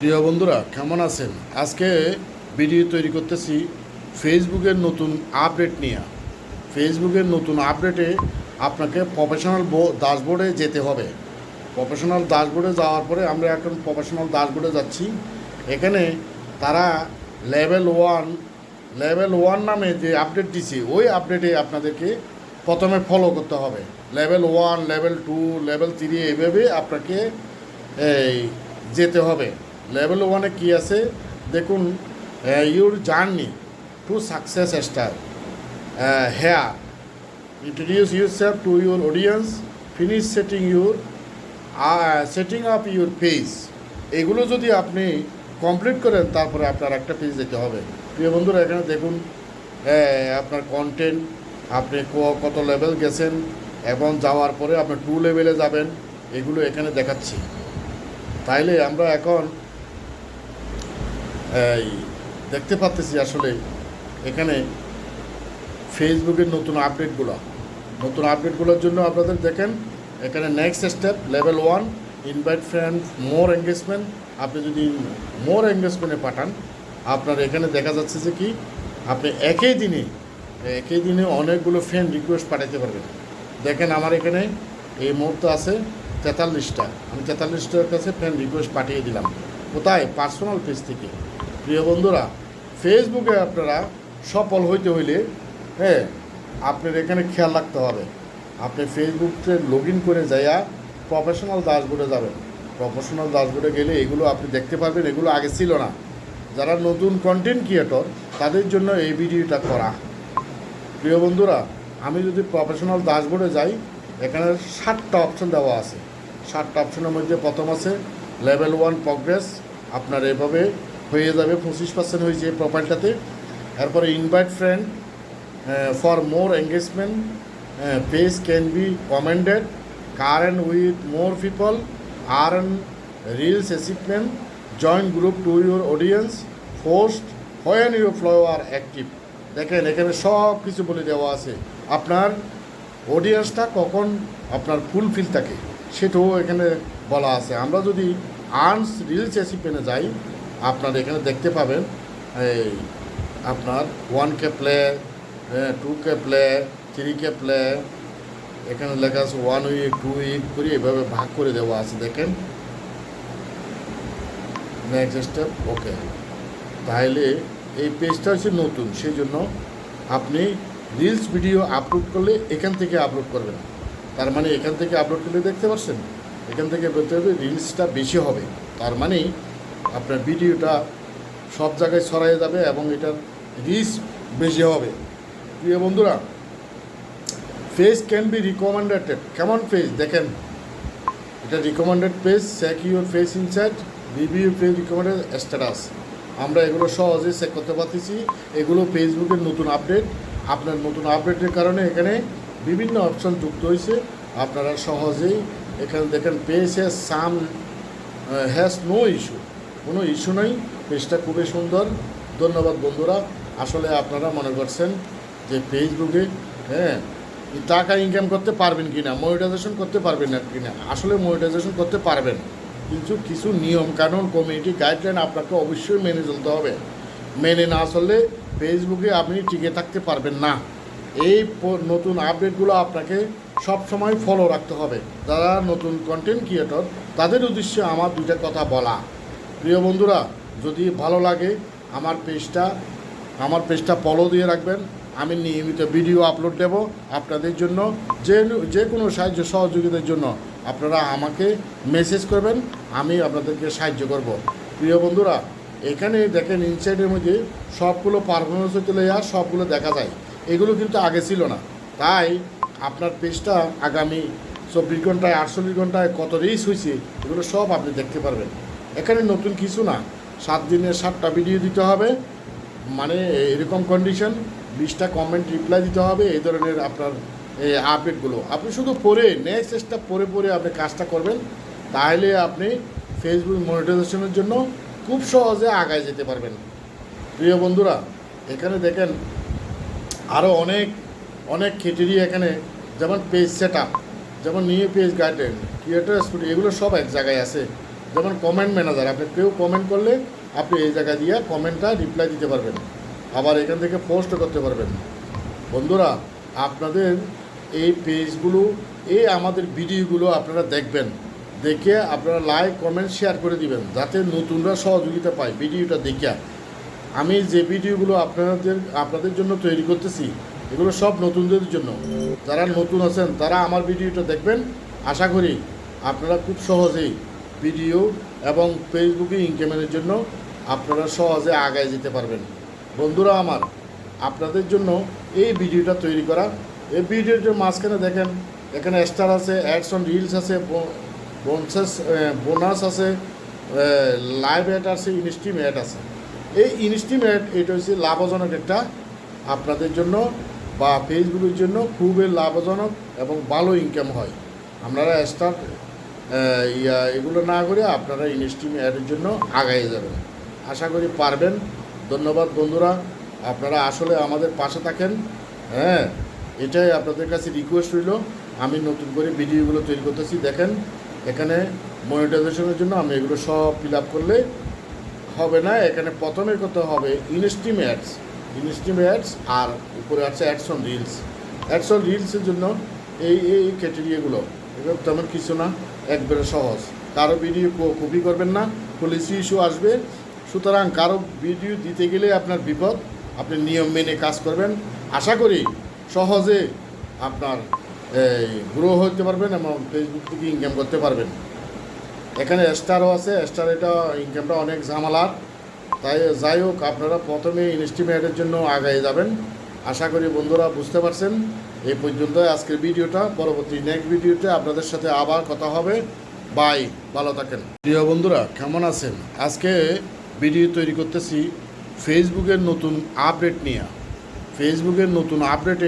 প্রিয় বন্ধুরা কেমন আছেন? আজকে ভিডিও তৈরি করতেছি ফেসবুকের নতুন আপডেট নিয়ে। ফেসবুকের নতুন আপডেটে আপনাকে প্রফেশনাল ড্যাশবোর্ডে যেতে হবে। প্রফেশনাল ড্যাশবোর্ডে যাওয়ার পরে আমরা এখন প্রফেশনাল ড্যাশবোর্ডে যাচ্ছি। এখানে তারা লেভেল ওয়ান নামে যে আপডেট দিছে ওই আপডেটে আপনাদেরকে প্রথমে ফলো করতে হবে। লেভেল 1, লেভেল 2, লেভেল 3 এইভাবে আপনাকে এই যেতে হবে। লেভেল 1-এ কী আছে দেখুন, your journey to success start here, introduce yourself to your audience, finish setting up your page. এগুলো যদি আপনি কমপ্লিট করেন তারপরে আপনার একটা পেজ যেতে হবে। প্রিয় বন্ধুরা এখানে দেখুন আপনার কন্টেন্ট, আপনি কত লেভেল গেছেন এবং যাওয়ার পরে আপনি 2 লেভেলে যাবেন, এগুলো এখানে দেখাচ্ছি। তাইলে আমরা এখন এই দেখতে পাচ্ছি আসলে এখানে ফেসবুকের নতুন আপডেটগুলোর জন্য আপনাদের দেখেন এখানে next step level 1, invite friend, more engagement. আপনি যদি মোর এঙ্গেজমেন্টে পাঠান আপনার এখানে দেখা যাচ্ছে যে কি আপনি একই দিনে অনেকগুলো ফ্রেন্ড রিকোয়েস্ট পাঠাতে পারবেন। দেখেন আমার এখানে এই মুহূর্তে আছে 43টা। আমি 43টার কাছে ফ্রেন্ড রিকোয়েস্ট পাঠিয়ে দিলাম। কোথায়? পার্সোনাল পেজ থেকে। প্রিয় বন্ধুরা, ফেসবুকে আপনারা সফল হইতে হইলে আপনার এখানে খেয়াল রাখতে হবে। আপনি ফেসবুকে লগ ইন করে যাইয়া প্রফেশনাল ড্যাশবোর্ডে যাবেন। প্রফেশনাল ড্যাশবোর্ডে গেলে এগুলো আপনি দেখতে পারবেন, এগুলো আগে ছিল না। যারা নতুন কন্টেন্ট ক্রিয়েটর তাদের জন্য এই ভিডিওটা করা। প্রিয় বন্ধুরা, আমি যদি প্রফেশনাল ড্যাশবোর্ডে যাই এখানে 7টা অপশন দেওয়া আছে। 7টা অপশনের মধ্যে প্রথম আছে লেভেল 1 প্রগ্রেস। আপনার এভাবে হয়ে যাবে, 25% হয়েছে প্রোফাইলটাতে। এরপরে invite friend for more engagement, page can B কমেন্ডেড, current with more people, earn reels achievement, join group two your audience, post when your follower active. দেখেন এখানে সব কিছু বলে দেওয়া আছে। আপনার অডিয়েন্সটা কখন আপনার ফুলফিল থাকে সেটাও এখানে বলা আছে। আমরা যদি আর্নস রিলস অ্যাচিভমেন্টে যাই আপনার এখানে দেখতে পাবেন এই আপনার 1K play, 2K play, 3K play, এখানে লেখা আছে 1 উইক 2 উইক করে এভাবে ভাগ করে দেওয়া আছে। দেখেন নেক্সট স্টেপ ওকে। তাহলে এই পেজটা হচ্ছে নতুন, সেই জন্য আপনি রিলস ভিডিও আপলোড করলে এখান থেকে আপলোড করবেন। তার মানে এখান থেকে আপলোড করলে দেখতে পাচ্ছেন এখান থেকে বলতে হবে রিলসটা বেশি হবে। তার মানে আপনার ভিডিওটা সব জায়গায় ছড়াইয়ে যাবে এবং এটার রিচ বেশি হবে। প্রিয় বন্ধুরা, পেজ ক্যান বি রিকমেন্ডেড। কেমন পেজ দেখেন, এটা recommended page, check your page insight, review page recommended status. আমরা এগুলো সহজেই চেক করতে পারতেছি। এগুলো ফেসবুকের নতুন আপডেট। আপনার নতুন আপডেটের কারণে এখানে বিভিন্ন অপশান যুক্ত হয়েছে। আপনারা সহজেই এখানে দেখেন পেজ হ্যাজ নো ইস্যু, কোনো ইস্যু নেই। পেজটা খুবই সুন্দর। ধন্যবাদ বন্ধুরা। আসলে আপনারা মনে করছেন যে ফেসবুকে টাকা ইনকাম করতে পারবেন কি না, মনিটাইজেশন করতে পারবেন না কি না। আসলে মনিটাইজেশন করতে পারবেন, কিন্তু কিছু নিয়ম কানুন, কমিউনিটি গাইডলাইন আপনাকে অবশ্যই মেনে চলতে হবে। মেনে না চললে ফেসবুকে আপনি টিকে থাকতে পারবেন না। এই নতুন আপডেটগুলো আপনাকে সব সময় ফলো রাখতে হবে। যারা নতুন কন্টেন্ট ক্রিয়েটর তাদের উদ্দেশ্যে আমার 2টা কথা বলা। প্রিয় বন্ধুরা, যদি ভালো লাগে আমার পেজটা ফলো দিয়ে রাখবেন। আমি নিয়মিত ভিডিও আপলোড দেব আপনাদের জন্য। যে কোনো সাহায্য সহযোগিতার জন্য আপনারা আমাকে মেসেজ করবেন, আমি আপনাদেরকে সাহায্য করব। প্রিয় বন্ধুরা, এখানে দেখেন ইনসাইডের মধ্যে সবগুলো পারফরমেন্স চলে যাওয়া সবগুলো দেখা যায়। এগুলো কিন্তু আগে ছিল না। তাই আপনার পেজটা আগামী 24 ঘন্টায় 48 ঘন্টায় কত রিচ হয়েছে এগুলো সব আপনি দেখতে পারবেন। এখানে নতুন কিছু না, 7 দিনে 7টা ভিডিও দিতে হবে, মানে এরকম কন্ডিশন, 20টা কমেন্ট রিপ্লাই দিতে হবে। এই ধরনের আপনার এই আপডেটগুলো আপনি শুধু পড়ে নেক্সট স্টেপ পড়ে আপনি কাজটা করবেন। তাহলে আপনি ফেসবুক মনিটাইজেশনের জন্য খুব সহজে আগায় যেতে পারবেন। প্রিয় বন্ধুরা, এখানে দেখেন আরও অনেক ক্রাইটেরিয়া এখানে, যেমন পেজ সেট আপ, যেমন new page guideline, creator studio, এগুলো সব এক জায়গায় আছে। যেমন কমেন্ট ম্যানেজার, আপনি কেউ কমেন্ট করলে আপনি এই জায়গা দিয়ে কমেন্টটা রিপ্লাই দিতে পারবেন, আবার এখান থেকে পোস্ট করতে পারবেন। বন্ধুরা, আপনাদের এই পেজগুলো, এই আমাদের ভিডিওগুলো আপনারা দেখবেন, দেখে আপনারা লাইক কমেন্ট শেয়ার করে দিবেন, যাতে নতুনরা সহযোগিতা পায় ভিডিওটা দেখিয়া। আমি যে ভিডিওগুলো আপনাদের জন্য তৈরি করতেছি, এগুলো সব নতুনদের জন্য। যারা নতুন আছেন তারা আমার ভিডিওটা দেখবেন। আশা করি আপনারা খুব সহজেই ভিডিও এবং ফেসবুকে ইনকামের জন্য আপনারা সহজে আগায় যেতে পারবেন। বন্ধুরা আমার, আপনাদের জন্য এই ভিডিওটা তৈরি করা। এই ভিডিওটার মাঝখানে দেখেন, এখানে স্টার আছে, অ্যাডস অন রিলস আছে, বোনাস আছে, লাইভ অ্যাড আছে, ইনস্ট্রিম অ্যাড আছে। এই ইনস্ট্রিম অ্যাড এটা হচ্ছে লাভজনক একটা আপনাদের জন্য বা ফেসবুকের জন্য খুবই লাভজনক এবং ভালো ইনকাম হয়। আপনারা স্টার্ট এগুলো না করে আপনারা ইনস্ট্রিম অ্যাডের জন্য আগায় যাবেন। আশা করি পারবেন। ধন্যবাদ বন্ধুরা, আপনারা আসলে আমাদের পাশে থাকেন। হ্যাঁ, এটাই আপনাদের কাছে রিকোয়েস্ট রইল। আমি নতুন করে ভিডিওগুলো তৈরি করতেছি। দেখেন, এখানে মনিটাইজেশনের জন্য আমি এগুলো সব ফিল আপ করলে হবে না। এখানে প্রথমে করতে হবে ইনস্ট্রিম অ্যাডস, আর উপরে আছে অ্যাডস অন রিলসের জন্য এই ক্যাটেরিয়াগুলো, এগুলো তেমন কিছু না, একবারে সহজ। কারো ভিডিও কপি করবেন না, পলিসি ইস্যু আসবে। সুতরাং কারো ভিডিও দিতে গেলে আপনার বিপদ, আপনি নিয়ম মেনে কাজ করবেন। আশা করি সহজে আপনার গ্রো হতে পারবেন এবং ফেসবুক থেকে ইনকাম করতে পারবেন। এখানে স্টারও আছে, স্টার এটা ইনকামটা অনেক ঝামেলার। তাই যাই হোক, আপনারা প্রথমে ইনস্টিমেটের জন্য আগায় যাবেন। আশা করি বন্ধুরা বুঝতে পারছেন। এই পর্যন্ত আজকের ভিডিওটা। পরবর্তী নেক্সট ভিডিওতে আপনাদের সাথে আবার কথা হবে। বাই, ভালো থাকেন। প্রিয় বন্ধুরা, কেমন আছেন? আজকে ভিডিও তৈরি করতেছি ফেসবুকের নতুন আপডেট নিয়ে। ফেসবুকের নতুন আপডেটে